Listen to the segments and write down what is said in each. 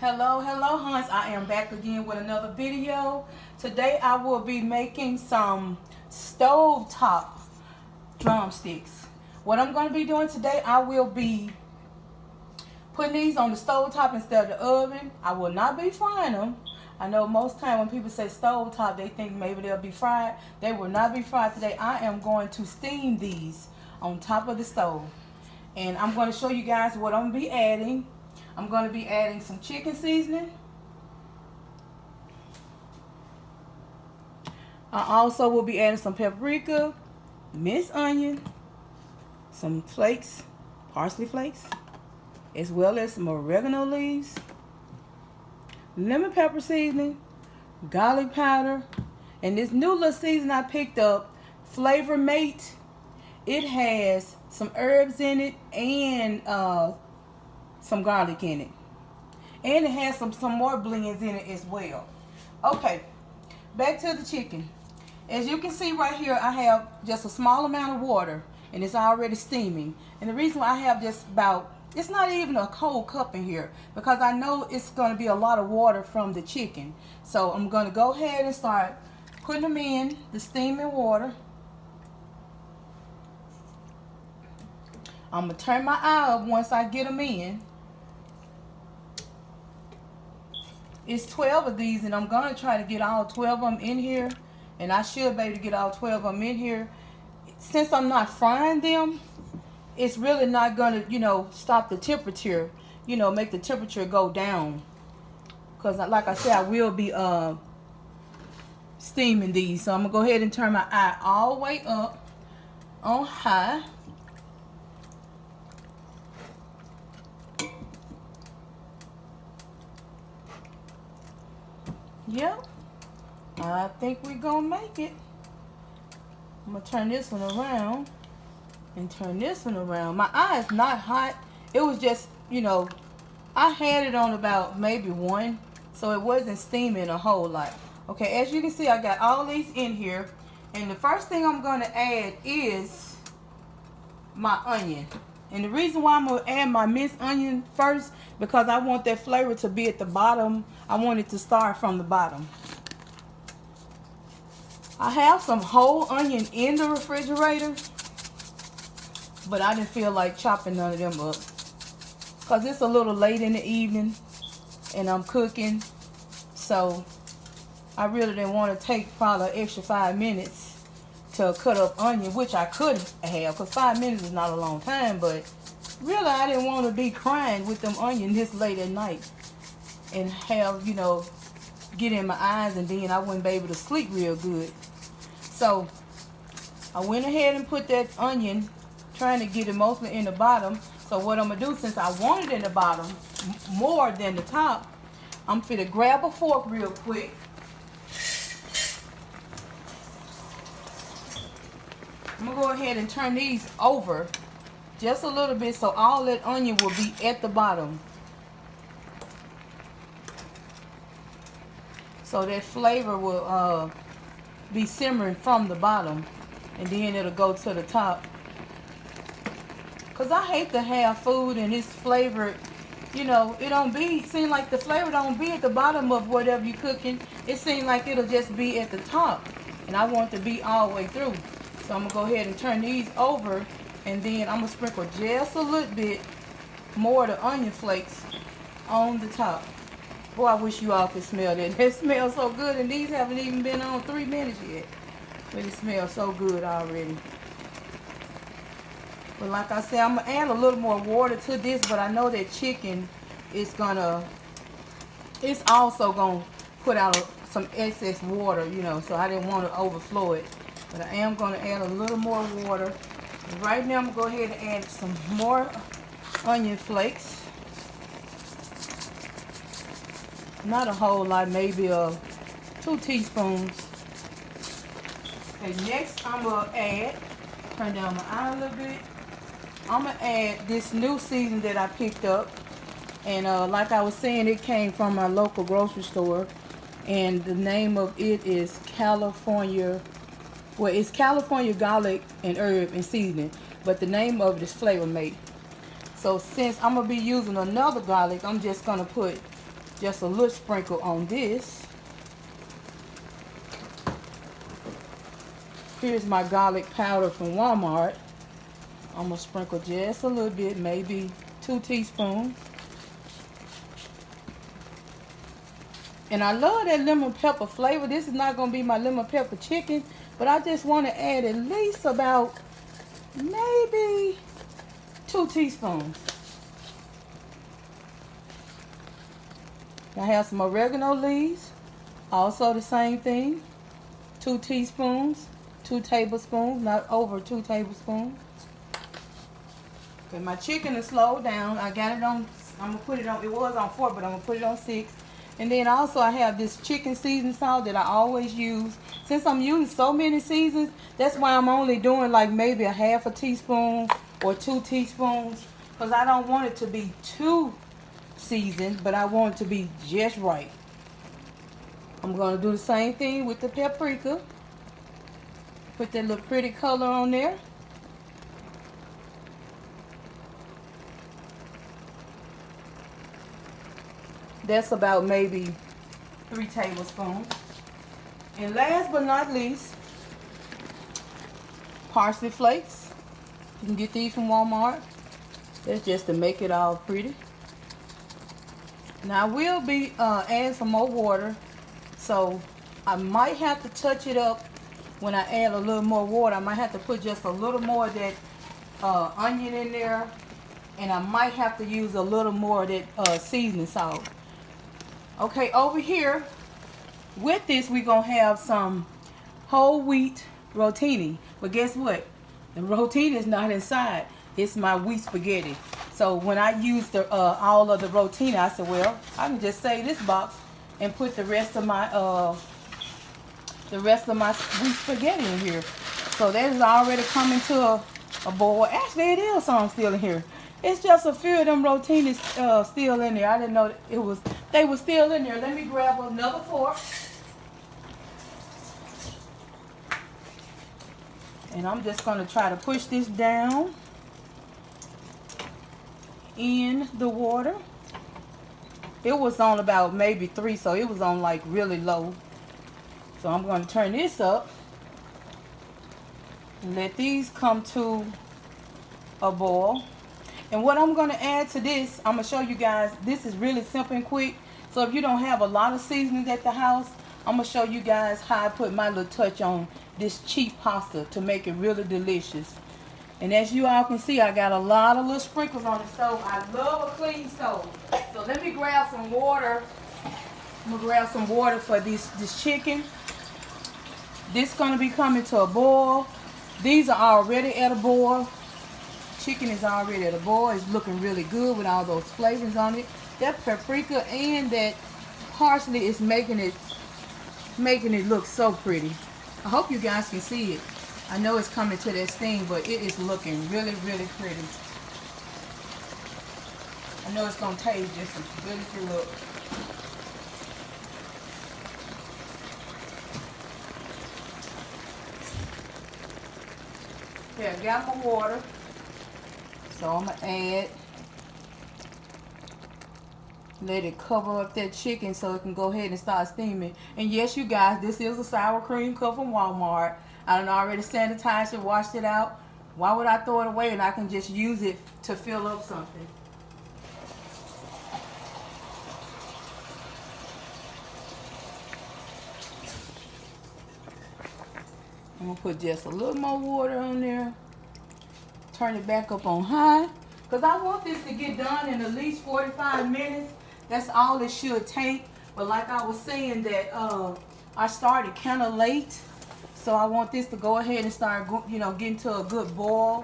Hello, Hans. I am back again with another video. Today I will be making some stovetop drumsticks. What I'm going to be doing today, I will be putting these on the stovetop instead of the oven. I will not be frying them. I know most time when people say stovetop, they think maybe they'll be fried. They will not be fried today. I am going to steam these on top of the stove. And I'm going to show you guys what I'm going to be adding. I'm going to be adding some chicken seasoning. I also will be adding some paprika, minced onion, some flakes, parsley flakes, as well as some oregano leaves, lemon pepper seasoning, garlic powder, and this new little season I picked up, Flavor Mate. It has some herbs in it and some garlic in it, and it has some more blends in it as well. Okay, back to the chicken. As you can see right here, I have just a small amount of water and it's already steaming. And the reason why I have just about, it's not even a cold cup in here, because I know it's going to be a lot of water from the chicken. So I'm going to go ahead and start putting them in the steaming water. I'm going to turn my eye up once I get them in. It's 12 of these, and I'm going to try to get all 12 of them in here. And I should be able to get all 12 of them in here. Since I'm not frying them, it's really not going to, stop the temperature, make the temperature go down. Because like I said, I will be steaming these. So I'm going to go ahead and turn my eye all the way up on high. Yep, I think we're gonna make it. I'm gonna turn this one around and turn this one around. My eye is not hot. It was just, I had it on about maybe 1, so it wasn't steaming a whole lot. Okay, as you can see, I got all these in here, and the first thing I'm gonna add is my onion. And the reason why I'm going to add my minced onion first, because I want that flavor to be at the bottom. I want it to start from the bottom. I have some whole onion in the refrigerator, but I didn't feel like chopping none of them up, because it's a little late in the evening and I'm cooking. So I really didn't want to take probably an extra 5 minutes to cut up onion, which I could have, because 5 minutes is not a long time, but really I didn't want to be crying with them onions this late at night and have, get in my eyes, and then I wouldn't be able to sleep real good. So I went ahead and put that onion, trying to get it mostly in the bottom. So what I'm going to do, since I want it in the bottom more than the top, I'm going to grab a fork real quick. I'm going to go ahead and turn these over just a little bit, so all that onion will be at the bottom. So that flavor will be simmering from the bottom, and then it'll go to the top. Because I hate to have food and it's flavored, it don't be, seem like the flavor don't be at the bottom of whatever you're cooking. It seems like it'll just be at the top, and I want it to be all the way through. So I'm going to go ahead and turn these over, and then I'm going to sprinkle just a little bit more of the onion flakes on the top. Boy, I wish you all could smell that. It smells so good, and these haven't even been on 3 minutes yet. But it smells so good already. But like I said, I'm going to add a little more water to this, but I know that chicken is it's also going to put out some excess water, so I didn't want to overflow it. But I am going to add a little more water. Right now I'm going to go ahead and add some more onion flakes. Not a whole lot, maybe 2 teaspoons. Okay, next I'm going to add, turn down my eye a little bit. I'm going to add this new season that I picked up. And like I was saying, it came from my local grocery store. And the name of it is California. Well, it's California garlic and herb and seasoning, but the name of it is Flavor Mate. So since I'm going to be using another garlic, I'm just going to put just a little sprinkle on this. Here's my garlic powder from Walmart. I'm going to sprinkle just a little bit, maybe 2 teaspoons. And I love that lemon pepper flavor. This is not going to be my lemon pepper chicken, but I just want to add at least about maybe 2 teaspoons. I have some oregano leaves. Also the same thing. 2 teaspoons, 2 tablespoons, not over 2 tablespoons. Okay, my chicken is slowed down. I got it on, I'm going to put it on, it was on 4, but I'm going to put it on 6. And then also I have this chicken seasoning salt that I always use. Since I'm using so many seasons, that's why I'm only doing like maybe a half a teaspoon or 2 teaspoons. Because I don't want it to be too seasoned, but I want it to be just right. I'm going to do the same thing with the paprika. Put that little pretty color on there. That's about maybe 3 tablespoons. And last but not least, parsley flakes. You can get these from Walmart. That's just to make it all pretty. Now I will be adding some more water, so I might have to touch it up when I add a little more water. I might have to put just a little more of that onion in there, and I might have to use a little more of that seasoning salt. Okay, over here with this we're gonna have some whole wheat rotini, but guess what? The rotini is not inside. It's my wheat spaghetti. So when I used the all of the rotini, I said, well, I can just save this box and put the rest of my wheat spaghetti in here. So that is already coming to a boil. Actually, it is some still in here. It's just a few of them rotinis still in there. I didn't know they were still in there. Let me grab another fork. And I'm just going to try to push this down in the water. It was on about maybe 3, so it was on like really low. So I'm going to turn this up and let these come to a boil. And what I'm going to add to this, I'm going to show you guys, this is really simple and quick. So if you don't have a lot of seasonings at the house, I'm going to show you guys how I put my little touch on this cheap pasta to make it really delicious. And as you all can see, I got a lot of little sprinkles on the stove. I love a clean stove. So let me grab some water. I'm going to grab some water for this chicken. This is going to be coming to a boil. These are already at a boil. Chicken is already at a boil. It's looking really good with all those flavors on it. That paprika and that parsley is making it look so pretty. I hope you guys can see it. I know it's coming to that steam, but it is looking really, really pretty. I know it's going to taste just as good as it looks. Okay, I got my water. So I'm going to add, let it cover up that chicken so it can go ahead and start steaming. And yes, you guys, this is a sour cream cup from Walmart. I done already sanitized it, washed it out. Why would I throw it away and I can just use it to fill up something? I'm going to put just a little more water on there. Turn it back up on high. Because I want this to get done in at least 45 minutes. That's all it should take. But like I was saying that I started kind of late. So I want this to go ahead and start, getting to a good boil.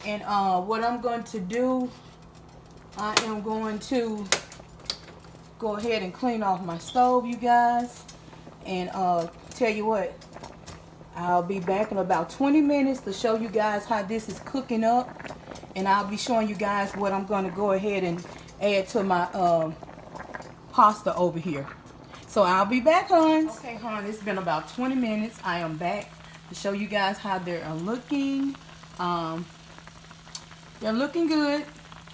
And what I'm going to do, I am going to go ahead and clean off my stove, you guys. And tell you what, I'll be back in about 20 minutes to show you guys how this is cooking up. And I'll be showing you guys what I'm going to go ahead and add to my pasta over here. So I'll be back, hon. Okay, hon, it's been about 20 minutes. I am back to show you guys how they are looking. They're looking good.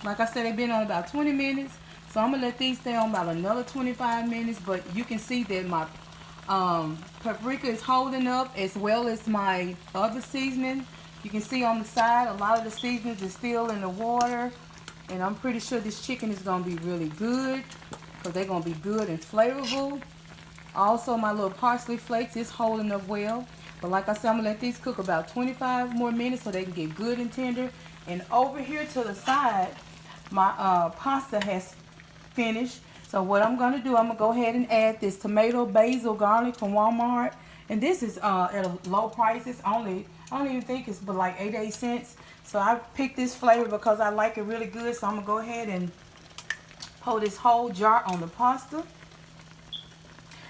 Like I said, they've been on about 20 minutes. So I'm gonna let these stay on about another 25 minutes, but you can see that my paprika is holding up as well as my other seasoning. You can see on the side a lot of the seasonings is still in the water, and I'm pretty sure this chicken is gonna be really good because they're gonna be good and flavorful. Also, my little parsley flakes is holding up well. But like I said, I'm gonna let these cook about 25 more minutes so they can get good and tender. And over here to the side, my pasta has finished. So what I'm gonna do, I'm gonna go ahead and add this tomato, basil, garlic from Walmart. And this is at a low price. It's only, I don't even think it's but like 88 cents. So I picked this flavor because I like it really good. So I'm gonna go ahead and pour this whole jar on the pasta.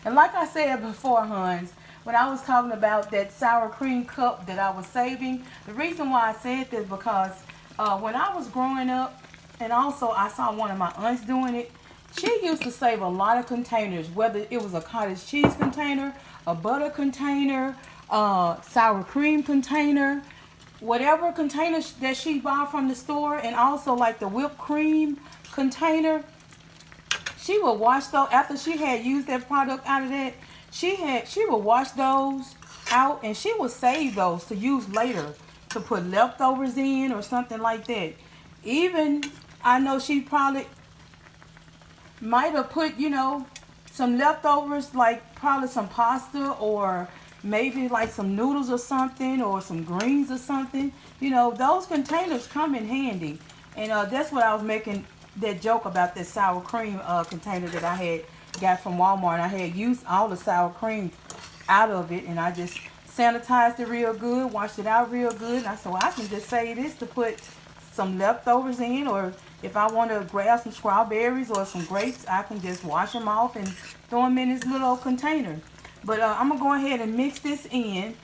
And like I said before, Hans, when I was talking about that sour cream cup that I was saving, the reason why I said this because when I was growing up, and also I saw one of my aunts doing it, she used to save a lot of containers, whether it was a cottage cheese container, a butter container, sour cream container, whatever container that she bought from the store, and also like the whipped cream container. She would wash those after she had used that product out of that. She would wash those out and she would save those to use later to put leftovers in or something like that. Even I know she probably might have put, you know, some leftovers like probably some pasta or maybe like some noodles or something or some greens or something. You know, those containers come in handy. And that's what I was making that joke about that sour cream container that I had got from Walmart. I had used all the sour cream out of it and I just sanitized it real good, washed it out real good. And I said, well, I can just save this to put some leftovers in, or if I want to grab some strawberries or some grapes, I can just wash them off and throw them in this little old container. But I'm going to go ahead and mix this in.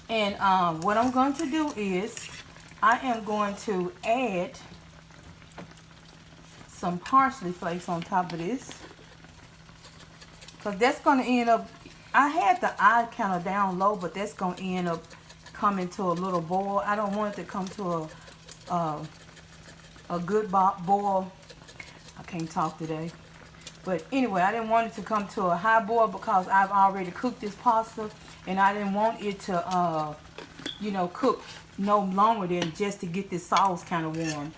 And what I'm going to do is I am going to add some parsley flakes on top of this, because that's going to end up, I had the eye kind of down low, but that's going to end up coming to a little boil. I don't want it to come to a good boil. I can't talk today. But anyway, I didn't want it to come to a high boil because I've already cooked this pasta, and I didn't want it to, you know, cook no longer than just to get this sauce kind of warm,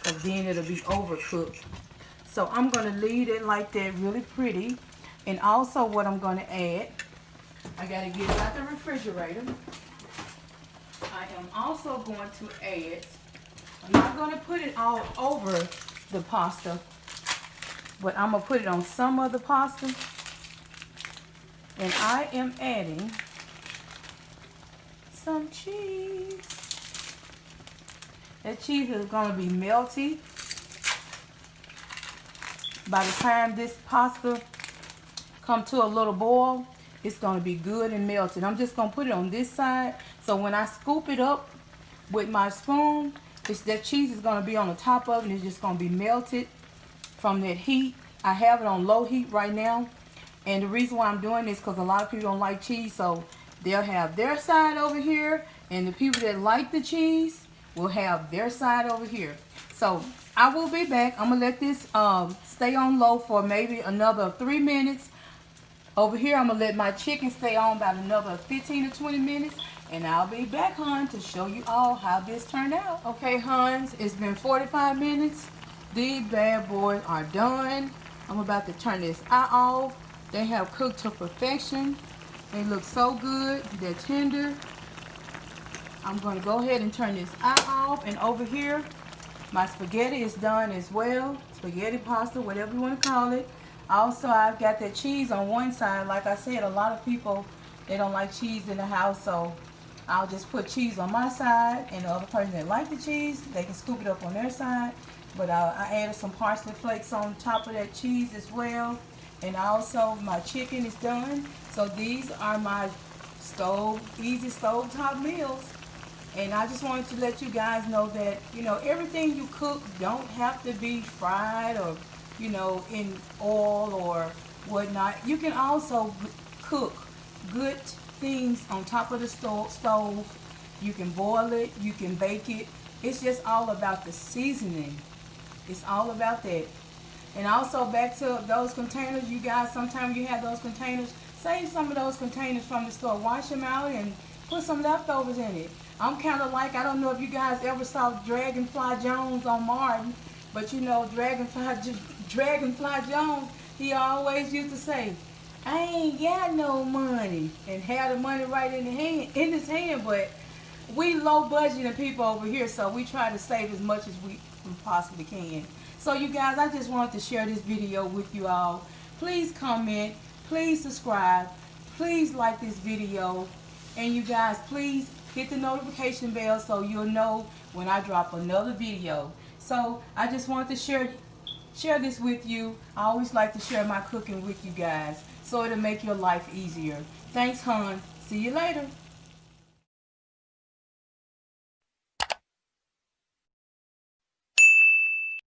because then it'll be overcooked. So I'm going to leave it like that, really pretty. And also what I'm going to add, I got to get it out the refrigerator. I am also going to add, I'm not going to put it all over the pasta, but I'm going to put it on some of the pasta. And I am adding some cheese. That cheese is going to be melty. By the time this pasta come to a little boil, it's going to be good and melted. I'm just going to put it on this side, so when I scoop it up with my spoon, that cheese is going to be on the top of it, and it's just going to be melted from that heat. I have it on low heat right now, and the reason why I'm doing this because a lot of people don't like cheese, so they'll have their side over here, and the people that like the cheese will have their side over here. So I will be back. I'm going to let this stay on low for maybe another 3 minutes. Over here, I'm going to let my chicken stay on about another 15 to 20 minutes. And I'll be back, Hans, to show you all how this turned out. Okay, Hans, it's been 45 minutes. These bad boys are done. I'm about to turn this eye off. They have cooked to perfection. They look so good. They're tender. I'm going to go ahead and turn this eye off. And over here, my spaghetti is done as well. Spaghetti pasta, whatever you want to call it. Also, I've got that cheese on one side. Like I said, a lot of people, they don't like cheese in the house, so I'll just put cheese on my side, and the other person that like the cheese, they can scoop it up on their side. But I added some parsley flakes on top of that cheese as well. And also, my chicken is done. So these are my easy stovetop meals. And I just wanted to let you guys know that, you know, everything you cook don't have to be fried or, you know, in oil or whatnot. You can also cook good things on top of the stove. You can boil it, you can bake it. It's just all about the seasoning. It's all about that. And also back to those containers, you guys, sometimes you have those containers. Save some of those containers from the store. Wash them out and put some leftovers in it. I'm kind of like, I don't know if you guys ever saw Dragonfly Jones on Martin, but you know, Dragonfly Jones, he always used to say, I ain't got no money, and have the money right in his hand, but we low budgeting people over here, so we try to save as much as we possibly can. So you guys, I just wanted to share this video with you all. Please comment, please subscribe, please like this video, and you guys, please hit the notification bell so you'll know when I drop another video. So I just wanted to share this with you. I always like to share my cooking with you guys, so it'll make your life easier. Thanks, hon. See you later.